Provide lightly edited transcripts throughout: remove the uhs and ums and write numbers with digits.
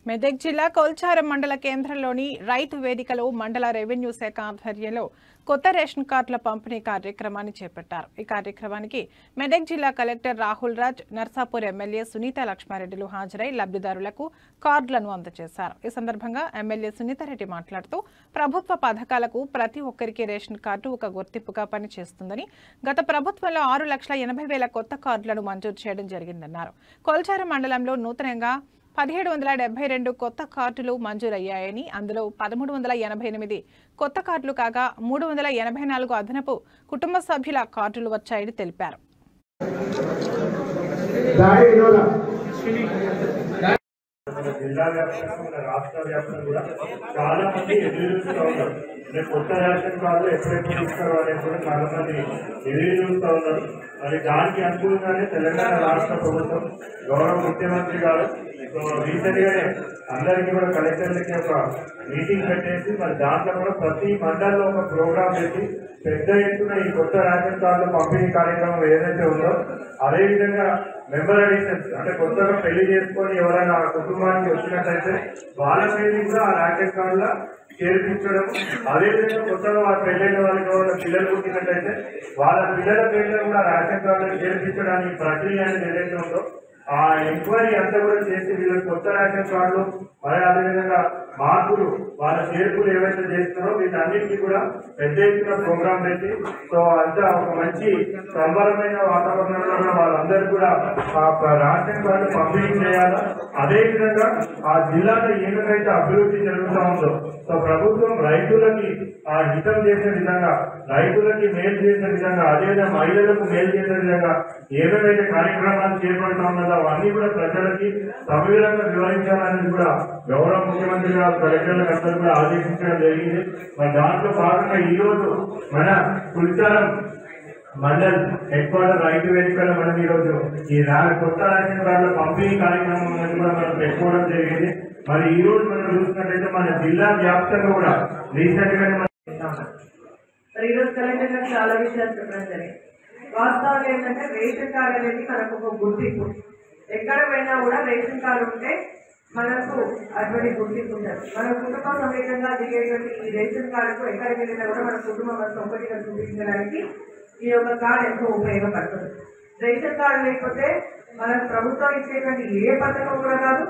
మెదక్ జిల్లా కొల్చారం మండల కేంద్రంలోని రైతు వేదికలో మండల రెవెన్యూ శాఖ ఆధ్వర్యంలో కొత్త రేషన్ కార్డుల పంపిణీ కార్యక్రమాన్ని చేపట్టారు. ఈ కార్యక్రమానికి మెదక్ జిల్లా కలెక్టర్ రాహుల్ రాజ్, నర్సాపూర్ ఎమ్మెల్యే సునీత లక్ష్మారెడ్డిలు హాజరై లబ్ధిదారులకు కార్డులను అందజేశారు. ఈ సందర్భంగా ఎమ్మెల్యే సునీతారెడ్డి మాట్లాడుతూ ప్రభుత్వ పథకాలకు ప్రతి ఒక్కరికి రేషన్ కార్డు ఒక గుర్తింపుగా పనిచేస్తుందని, గత ప్రభుత్వంలో 6,80,000 కొత్త కార్డులను మంజూరు చేయడం జరిగిందన్నారు. కొల్చారం మండలంలో నూతనంగా 1772 కొత్త కార్డులు మంజూరయ్యాయని, అందులో 1388 కొత్త కార్డులు కాగా 384 అదనపు కుటుంబ సభ్యుల కార్డులు వచ్చాయని తెలిపారు. జిల్లా వ్యాప్తంగా రాష్ట్ర వ్యాప్తంగా కూడా చాలా మంది ఎదురు చూస్తూ ఉన్నారు. కొత్త రేషన్ కార్డులు ఎప్పుడెప్పుడు ఇస్తారో అనేది కూడా చాలా మంది ఎదురు చూస్తూ ఉన్నారు. మరి దానికి అనుకూలంగానే తెలంగాణ రాష్ట్ర ప్రభుత్వం గౌరవ ముఖ్యమంత్రి గారు రీసెంట్ గానే అందరికీ కూడా కలెక్టర్లకి ఒక మీటింగ్ పెట్టేసి మరి దాంట్లో కూడా ప్రతి మండలంలో ఒక ప్రోగ్రామ్ పెట్టి పెద్ద ఎత్తున ఈ కొత్త రేషన్ కార్డుల పంపిణీ కార్యక్రమం ఏదైతే ఉందో అదేవిధంగా మెంబర్ అడిషన్స్ అంటే కొత్తగా పెళ్లి చేసుకొని ఎవరైనా కుటుంబానికి వచ్చినట్లయితే వాళ్ళ పేరు కూడా ఆ రేషన్ కార్డుల చేర్పించడం, అదేవిధంగా కొత్తగా వాళ్ళ పెళ్ళైన వాళ్ళకి ఎవరైనా పిల్లలు పుట్టినట్లయితే వాళ్ళ పిల్లల పేర్లు కూడా రేషన్ కార్డులను చేర్పించడానికి ప్రక్రియ అనేది ఏదైతే ఉందో ఆ ఎంక్వైరీ అంతా కూడా చేసి వీళ్ళకి కొత్త రేషన్ కార్డులు మరి అదేవిధంగా మార్పులు వాళ్ళ చేర్పులు ఏవైతే చేస్తున్నారో వీటన్నిటికీ కూడా పెద్ద ఎత్తున ప్రోగ్రాం పెట్టి సో అంతా ఒక మంచి సంబరమైన వాతావరణంలో వాళ్ళందరూ కూడా ఆ రేషన్ కార్డు పంపిణీ చేయాలి. అదేవిధంగా ఆ జిల్లాలో ఏమైతే అభివృద్ధి జరుగుతూ ఉందో సో ప్రభుత్వం రైతులకి ఆ హితం చేసే విధంగా, రైతులకి మేలు చేసే విధంగా, అదేవిధంగా మహిళలకు మేలు చేసే విధంగా ఏమైతే కార్యక్రమాలు చేపడుతూ ఉన్నదో అవన్నీ కూడా ప్రజలకి సవివరంగా వివరించాలని కూడా గౌరవ ముఖ్యమంత్రి గారు కలెక్టర్లకు అందరూ కూడా ఆదేశించడం జరిగింది. మరి దాంట్లో భాగంగా ఈ రోజు మన కొల్చారం మండల్ హెడ్ క్వార్టర్ రైతు వేదికలో మనం ఈ రోజు ఈ కొత్త రేషన్ కార్డుల పంపిణీ కార్యక్రమం అనేది కూడా మనం పెట్టుకోవడం జరిగింది. మరి ఈ రోజు మనం చూసినట్లయితే మన జిల్లా వ్యాప్తంగా కూడా రీసెంట్ గా మరి ఈరోజు కలెక్టర్ గారు చాలా విషయాలు చెప్పడం జరిగింది. వాస్తవాలు ఏంటంటే రేషన్ కార్డు అనేది మనకు ఒక గుర్తింపు. ఎక్కడ పోయినా కూడా రేషన్ కార్డు ఉంటే మనకు అటువంటి గుర్తింపు ఉంటుంది. మన కుటుంబ సమేతంగా దిగేటువంటి ఈ రేషన్ కార్డుకు ఎక్కడికి వెళ్ళినా కూడా మన కుటుంబం అంతా ఒకటిగా చూపించడానికి ఈ యొక్క కార్డు ఎంతో ఉపయోగపడుతుంది. రేషన్ కార్డు లేకపోతే మనకు ప్రభుత్వం ఇచ్చేటువంటి ఏ పథకం కూడా కాదు.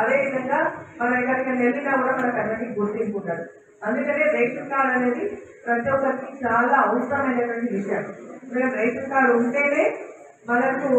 అదేవిధంగా మనం ఎక్కడికి వెళ్ళినా కూడా మనకు అన్నిటికీ గుర్తింపు ఉంటుంది. అందుకనే రేషన్ కార్డు అనేది ప్రతి ఒక్కరికి చాలా అవసరమైనటువంటి విషయం. రేషన్ కార్డు ఉంటేనే మనకు